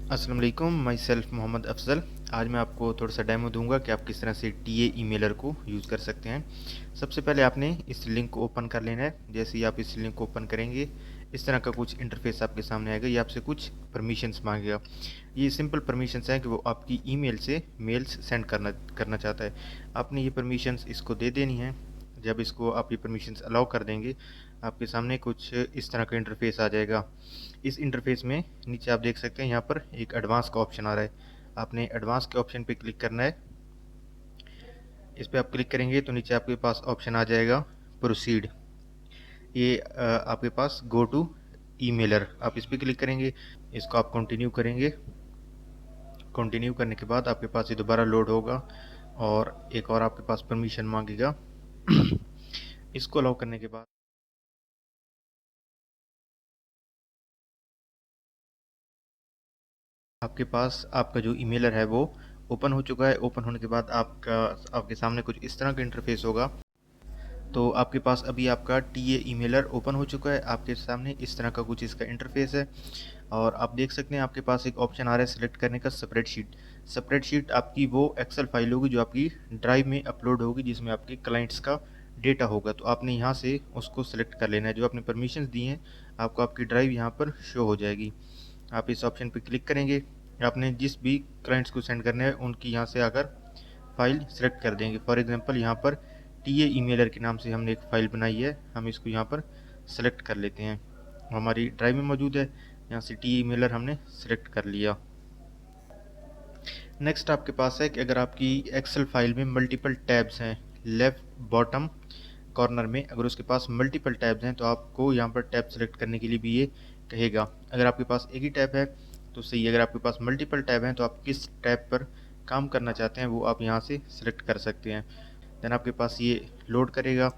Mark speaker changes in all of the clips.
Speaker 1: अस्सलाम वालेकुम, my self Mohammad Afzal. आज मैं आपको थोड़ा सा डेमो दूंगा कि आप किस तरह से टीए ईमेलर को यूज़ कर सकते हैं। सबसे पहले आपने इस लिंक को ओपन कर लेना है। जैसे ही आप इस लिंक को ओपन करेंगे, इस तरह का कुछ इंटरफेस आपके सामने आएगा। ये आपसे कुछ परमिशंस मांगेगा। ये सिंपल परमिशंस हैं कि वो आपकी ईमेल से मेल्स सेंड करना करना चाहता है। आपने ये परमिशंस इसको दे देनी है। जब इसको आप ये परमिशंस अलाउ कर देंगे, आपके सामने कुछ इस तरह का इंटरफेस आ जाएगा। इस इंटरफेस में नीचे आप देख सकते हैं, यहाँ पर एक एडवांस का ऑप्शन आ रहा है। आपने एडवांस के ऑप्शन पे क्लिक करना है। इस पे आप क्लिक करेंगे तो नीचे आपके पास ऑप्शन आ जाएगा प्रोसीड। ये आपके पास गो टू ईमेलर, आप इस पे क्लिक करेंगे। इसको आप कंटिन्यू करेंगे। कंटिन्यू करने के बाद आपके पास ये दोबारा लोड होगा और एक और आपके पास परमिशन मांगेगा। इसको अलाउ करने के बाद आपके पास आपका जो ईमेलर है वो ओपन हो चुका है। ओपन होने के बाद आपके सामने कुछ इस तरह का इंटरफेस होगा। तो आपके पास अभी आपका टीए ईमेलर ओपन हो चुका है। आपके सामने इस तरह का कुछ इसका इंटरफेस है और आप देख सकते हैं आपके पास एक ऑप्शन आ रहा है सेलेक्ट करने का, स्प्रेडशीट। स्प्रेडशीट आपकी वो एक्सेल फाइल होगी जो आपकी ड्राइव में अपलोड होगी, जिसमें आपके क्लाइंट्स का डेटा होगा। तो आपने यहाँ से उसको सेलेक्ट कर लेना है। जो आपने परमिशंस दी हैं, आपको आपकी ड्राइव यहाँ पर शो हो जाएगी। आप इस ऑप्शन पर क्लिक करेंगे। आपने जिस भी क्लाइंट्स को सेंड करना है उनकी यहाँ से आकर फाइल सेलेक्ट कर देंगे। फॉर एग्जांपल यहाँ पर टीए ईमेलर के नाम से हमने एक फ़ाइल बनाई है, हम इसको यहाँ पर सेलेक्ट कर लेते हैं। हमारी ड्राइव में मौजूद है। यहाँ से टीए ईमेलर हमने सेलेक्ट कर लिया। नेक्स्ट आपके पास है कि अगर आपकी एक्सेल फाइल में मल्टीपल टैब्स हैं, लेफ़्ट बॉटम कॉर्नर में अगर उसके पास मल्टीपल टैब्स हैं तो आपको यहाँ पर टैब सेलेक्ट करने के लिए भी ये कहेगा। अगर आपके पास एक ही टैब है तो सही है। अगर आपके पास मल्टीपल टैब हैं तो आप किस टैब पर काम करना चाहते हैं वो आप यहाँ से सेलेक्ट कर सकते हैं। देन आपके पास ये लोड करेगा।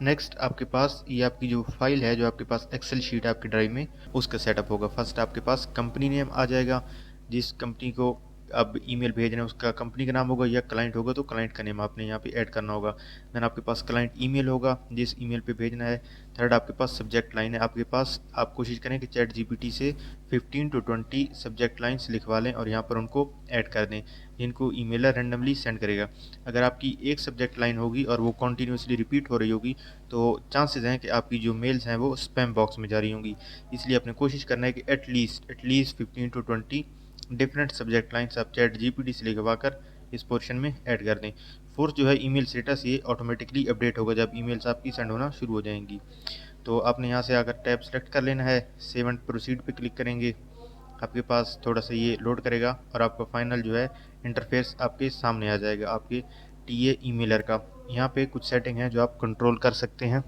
Speaker 1: नेक्स्ट आपके पास ये आपकी जो फाइल है, जो आपके पास एक्सेल शीट है आपकी ड्राइव में, उसका सेटअप होगा। फर्स्ट आपके पास कंपनी नेम आ जाएगा। जिस कंपनी को अब ईमेल भेज रहे हैं उसका कंपनी का नाम होगा, या क्लाइंट होगा तो क्लाइंट का नेम आपने यहाँ पे ऐड करना होगा। देन आपके पास क्लाइंट ईमेल होगा जिस ईमेल पे भेजना है। थर्ड आपके पास सब्जेक्ट लाइन है। आपके पास आप कोशिश करें कि चैट जीपीटी से 15 to 20 सब्जेक्ट लाइन्स लिखवा लें और यहाँ पर उनको ऐड कर दें, जिनको ईमेलर रैंडमली सेंड करेगा। अगर आपकी एक सब्जेक्ट लाइन होगी और वो कॉन्टीन्यूसली रिपीट हो रही होगी तो चांसेस हैं कि आपकी जो मेल्स हैं वो स्पैम बॉक्स में जा रही होंगी। इसलिए आपने कोशिश करना है कि at least 15 to 20 different subject lines आप चैट जीपीटी से लिखवा कर इस पोर्शन में ऐड कर दें। फोर्थ जो है ईमेल स्टेटस, ये ऑटोमेटिकली अपडेट होगा जब ईमेल्स आपकी सेंड होना शुरू हो जाएंगी। तो आपने यहाँ से आकर टैब सेलेक्ट कर लेना है। सेव एंड प्रोसीड पे क्लिक करेंगे। आपके पास थोड़ा सा ये लोड करेगा और आपका फाइनल जो है इंटरफेस आपके सामने आ जाएगा आपके टीए ईमेलर का। यहाँ पे कुछ सेटिंग है जो आप कंट्रोल कर सकते हैं।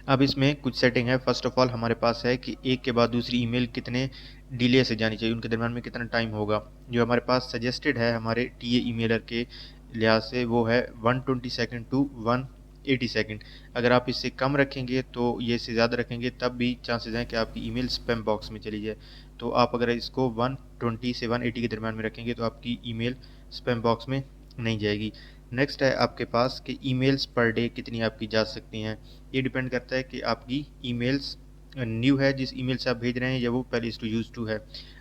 Speaker 1: अब इसमें कुछ सेटिंग है। फर्स्ट ऑफ ऑल हमारे पास है कि एक के बाद दूसरी ईमेल कितने डिले से जानी चाहिए, उनके दरम्यान में कितना टाइम होगा। जो हमारे पास सजेस्टेड है हमारे टीए ईमेलर के लिहाज से वो है 120 सेकंड टू 180 सेकंड। अगर आप इससे कम रखेंगे तो ये इससे ज़्यादा रखेंगे तब भी चांसेस हैं कि आपकी ईमेल स्पैम बॉक्स में चली जाए। तो आप अगर इसको 120 से 180 के दरम्यान में रखेंगे तो आपकी ईमेल स्पैम बॉक्स में नहीं जाएगी। नेक्स्ट है आपके पास कि ईमेल्स पर डे कितनी आपकी जा सकती हैं। ये डिपेंड करता है कि आपकी ईमेल्स न्यू है जिस ईमेल से आप भेज रहे हैं, या वो पहले इस टू यूज़ टू है।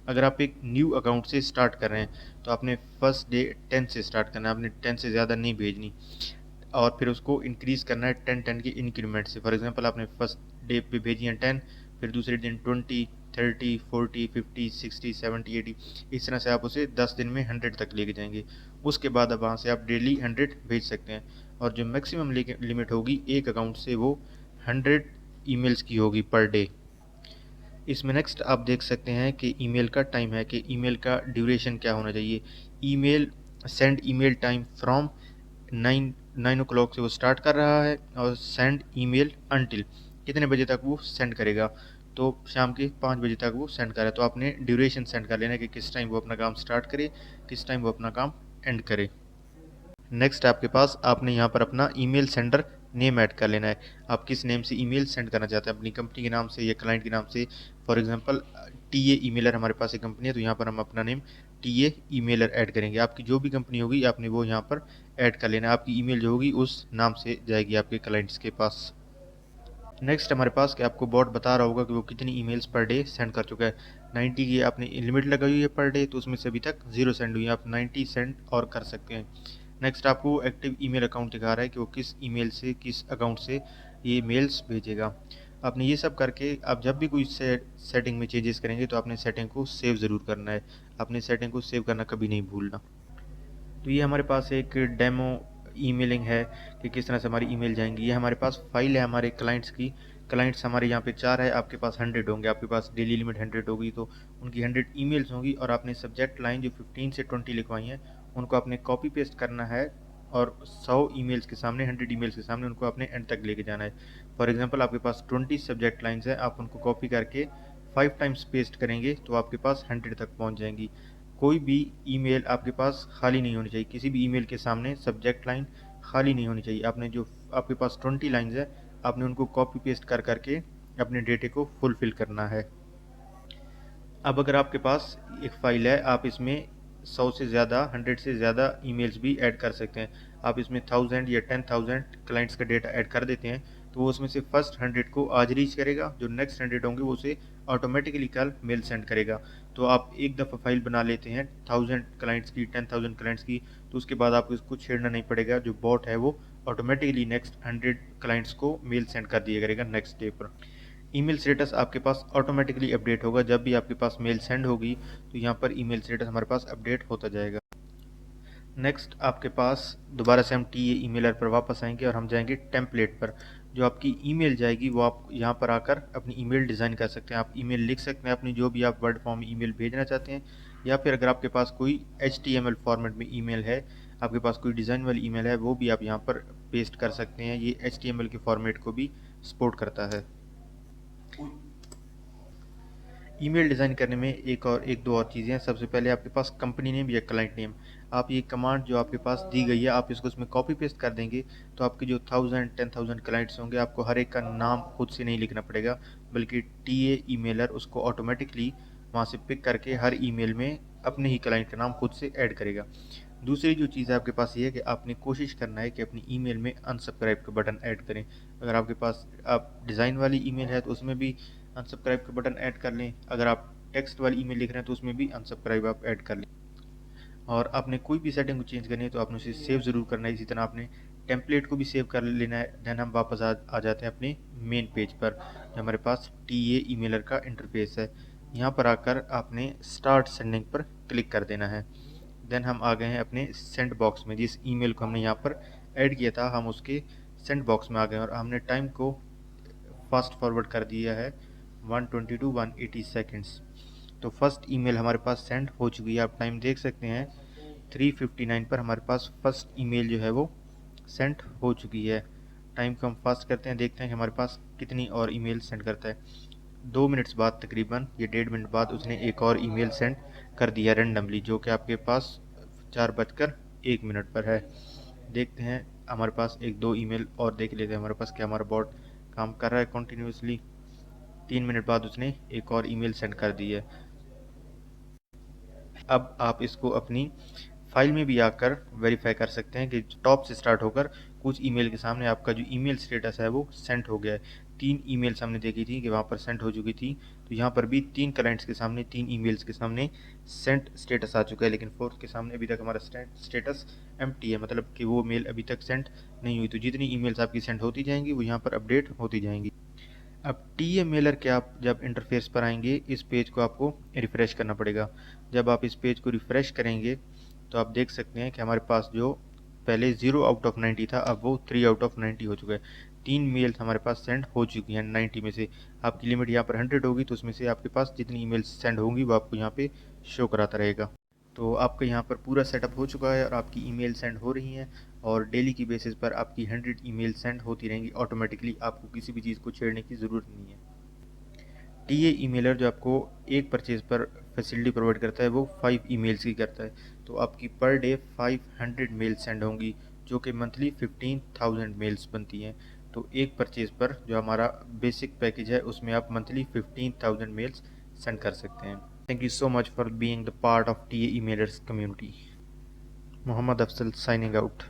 Speaker 1: अगर आप एक न्यू अकाउंट से स्टार्ट कर रहे हैं तो आपने फर्स्ट डे 10 से स्टार्ट करना है। आपने 10 से ज़्यादा नहीं भेजनी और फिर उसको इंक्रीज़ करना है 10 के इंक्रीमेंट से। फॉर एग्जांपल आपने फर्स्ट डे पे भेजी हैं 10, फिर दूसरे दिन 20, 30, 40, 50, 60, 70, 80। इस तरह से आप उसे 10 दिन में 100 तक लेके जाएंगे। उसके बाद अब वहाँ से आप डेली 100 भेज सकते हैं। और जो मैक्सिमम लिमिट होगी एक अकाउंट से वो 100 ईमेल्स की होगी पर डे। इसमें नेक्स्ट आप देख सकते हैं कि ईमेल का टाइम है कि ईमेल का ड्यूरेशन क्या होना चाहिए। Email send email time from 9 o'clock से वो स्टार्ट कर रहा है और सेंड ईमेल अनटिल कितने बजे तक वो सेंड करेगा, तो शाम के 5 बजे तक वो सेंड करे। तो आपने ड्यूरेशन सेंड कर लेना है कि किस टाइम वो अपना काम स्टार्ट करे, किस टाइम वो अपना काम एंड करे। नेक्स्ट आपके पास आपने यहाँ पर अपना ईमेल सेंडर नेम ऐड कर लेना है। आप किस नेम से ईमेल सेंड करना चाहते हैं, अपनी कंपनी के नाम से या क्लाइंट के नाम से। फॉर एग्जांपल टीए ईमेलर हमारे पास एक कंपनी है तो यहाँ पर हम अपना नेम टीए ईमेलर ऐड करेंगे। आपकी जो भी कंपनी होगी आपने वो यहाँ पर ऐड कर लेना है। आपकी ईमेल जो होगी उस नाम से जाएगी आपके क्लाइंट्स के पास। नेक्स्ट हमारे पास कि आपको बॉट बता रहा होगा कि वो कितनी ईमेल्स पर डे सेंड कर चुका है। 90 की आपने लिमिट लगाई हुई है पर डे, तो उसमें से अभी तक 0 सेंड हुई है, आप 90 सेंड और कर सकते हैं। नेक्स्ट आपको एक्टिव ईमेल अकाउंट दिखा रहा है कि वो किस ईमेल से, किस अकाउंट से ये मेल्स भेजेगा। आपने ये सब करके आप जब भी कोई सेटिंग में चेंजेस करेंगे तो आपने सेटिंग को सेव ज़रूर करना है। आपने सेटिंग को सेव करना कभी नहीं भूलना। तो ये हमारे पास एक डेमो ईमेलिंग है कि किस तरह से हमारी ईमेल जाएंगी। ये हमारे पास फाइल है हमारे क्लाइंट्स की। क्लाइंट्स हमारे यहाँ पे 4 है, आपके पास 100 होंगे, आपके पास डेली लिमिट 100 होगी, तो उनकी 100 ईमेल्स होंगी और आपने सब्जेक्ट लाइन जो 15 से 20 लिखवाई हैं उनको आपने कॉपी पेस्ट करना है और 100 ईमेल्स के सामने, 100 ईमेल्स के सामने उनको आपने एंड तक लेके जाना है। फॉर एग्जांपल आपके पास 20 सब्जेक्ट लाइन्स है, आप उनको कॉपी करके 5 टाइम्स पेस्ट करेंगे तो आपके पास 100 तक पहुँच जाएंगी। कोई भी ईमेल आपके पास खाली नहीं होनी चाहिए, किसी भी ईमेल के सामने सब्जेक्ट लाइन खाली नहीं होनी चाहिए। आपने जो आपके पास 20 लाइन्स है आपने उनको कॉपी पेस्ट कर करके अपने डेटे को फुलफिल करना है। अब अगर आपके पास एक फ़ाइल है, आप इसमें 100 से ज़्यादा, 100 से ज़्यादा ईमेल्स भी ऐड कर सकते हैं। आप इसमें 1000 या 10,000 क्लाइंट्स का डेटा ऐड कर देते हैं तो वो उसमें से फर्स्ट 100 को आज रीच करेगा, जो नेक्स्ट 100 होंगे वो उसे ऑटोमेटिकली कल मेल सेंड करेगा। तो आप एक दफ़ा फाइल बना लेते हैं 1000 क्लाइंट्स की, 10,000 क्लाइंट्स की, तो उसके बाद आपको इसको छेड़ना नहीं पड़ेगा। जो बॉट है वो ऑटोमेटिकली नेक्स्ट 100 क्लाइंट्स को मेल सेंड कर दिया करेगा नेक्स्ट डे पर। ईमेल स्टेटस आपके पास ऑटोमेटिकली अपडेट होगा। जब भी आपके पास मेल सेंड होगी तो यहाँ पर ईमेल स्टेटस हमारे पास अपडेट होता जाएगा। नेक्स्ट आपके पास दोबारा से हम टी ईमेलर पर वापस आएंगे और हम जाएंगे टेम्पलेट पर। जो आपकी ईमेल जाएगी वो आप यहाँ पर आकर अपनी ईमेल डिज़ाइन कर सकते हैं। आप ईमेल लिख सकते हैं अपनी, जो भी आप वर्ड फॉर्म ईमेल भेजना चाहते हैं, या फिर अगर आपके पास कोई HTML फॉर्मेट में ईमेल है, आपके पास कोई डिज़ाइन वाली ईमेल है, वो भी आप यहाँ पर पेस्ट कर सकते हैं। ये HTML के फॉर्मेट को भी सपोर्ट करता है। ईमेल डिज़ाइन करने में एक दो और चीज़ें हैं। सबसे पहले आपके पास कंपनी नेम या क्लाइंट नेम, आप ये कमांड जो आपके पास दी गई है आप इसको उसमें कॉपी पेस्ट कर देंगे तो आपके जो 1000 10,000 क्लाइंट्स होंगे आपको हर एक का नाम खुद से नहीं लिखना पड़ेगा, बल्कि ईमेलर उसको ऑटोमेटिकली वहाँ से पिक करके हर ईमेल में अपने ही क्लाइंट का नाम खुद से ऐड करेगा। दूसरी जो चीज़ है आपके पास ये है कि आपने कोशिश करना है कि अपनी ईमेल में अनसब्सक्राइब का बटन ऐड करें। अगर आपके पास आप डिज़ाइन वाली ईमेल है तो उसमें भी अनसब्सक्राइब का बटन ऐड कर लें। अगर आप टेक्स्ट वाली ईमेल लिख रहे हैं तो उसमें भी अनसब्सक्राइब आप ऐड कर लें। और आपने कोई भी सेटिंग को चेंज करनी है तो आपने उसे सेव ज़रूर करना है। इसी तरह आपने टेम्पलेट को भी सेव कर लेना है। देन हम वापस आ जाते हैं अपने मेन पेज पर, जो हमारे पास ईमेलर का इंटरफेस है। यहाँ पर आकर आपने स्टार्ट सेंडिंग पर क्लिक कर देना है। देन हम आ गए हैं अपने सेंड बॉक्स में। जिस ईमेल को हमने यहाँ पर ऐड किया था हम उसके सेंड बॉक्स में आ गए और हमने टाइम को फास्ट फॉरवर्ड कर दिया है 120 to 180 सेकेंड्स। तो फर्स्ट ईमेल हमारे पास सेंड हो चुकी है। आप टाइम देख सकते हैं 3:59 पर हमारे पास फर्स्ट ईमेल जो है वो सेंड हो चुकी है। टाइम को हम फास्ट करते हैं, देखते हैं कि हमारे पास कितनी और ईमेल सेंड करता है। 2 मिनट्स बाद तकरीबन, ये 1.5 मिनट बाद उसने एक और ईमेल सेंड कर दिया रेंडमली, जो कि आपके पास 4:01 पर है। देखते हैं हमारे पास एक दो ईमेल और देख लेते हैं हमारे पास क्या हमारा बॉट काम कर रहा है कंटिन्यूसली। 3 मिनट बाद उसने एक और ईमेल सेंड कर दी है। अब आप इसको अपनी फाइल में भी आकर वेरीफाई कर सकते हैं कि टॉप से स्टार्ट होकर कुछ ईमेल के सामने आपका जो ईमेल स्टेटस है वो सेंड हो गया है। 3 ईमेल्स हमने देखी थी कि वहाँ पर सेंड हो चुकी थी, तो यहाँ पर भी 3 क्लाइंट्स के सामने, 3 ईमेल्स के सामने सेंड स्टेटस आ चुका है, लेकिन फोर्थ के सामने अभी तक हमारा स्टेटस एम्प्टी है, मतलब कि वो मेल अभी तक सेंड नहीं हुई। तो जितनी ईमेल्स आपकी सेंड होती जाएंगी वो यहाँ पर अपडेट होती जाएंगी। अब मेलर के आप जब इंटरफेस पर आएंगे इस पेज को आपको रिफ़्रेश करना पड़ेगा। जब आप इस पेज को रिफ़्रेश करेंगे तो आप देख सकते हैं कि हमारे पास जो पहले 0 आउट ऑफ 90 था अब वो 3 आउट ऑफ 90 हो चुका है। 3 मेल्स हमारे पास सेंड हो चुकी हैं 90 में से। आपकी लिमिट यहाँ पर 100 होगी तो उसमें से आपके पास जितनी ईमेल्स सेंड होंगी वो आपको यहाँ पे शो कराता रहेगा। तो आपका यहाँ पर पूरा सेटअप हो चुका है और आपकी ईमेल सेंड हो रही हैं और डेली की बेसिस पर आपकी 100 ईमेल सेंड होती रहेंगी ऑटोमेटिकली। आपको किसी भी चीज़ को छेड़ने की ज़रूरत नहीं है। ईमेलर जो आपको एक परचेज़ पर फैसिलिटी प्रोवाइड करता है वो 5 ईमेल्स की करता है। तो आपकी पर डे 500 मेल सेंड होंगी, जो कि मंथली 15,000 मेल्स बनती हैं। तो एक परचेज़ पर जो हमारा बेसिक पैकेज है उसमें आप मंथली 15,000 मेल्स सेंड कर सकते हैं। Thank you so much for being the part of TA Emailers community. Muhammad Afzal signing out.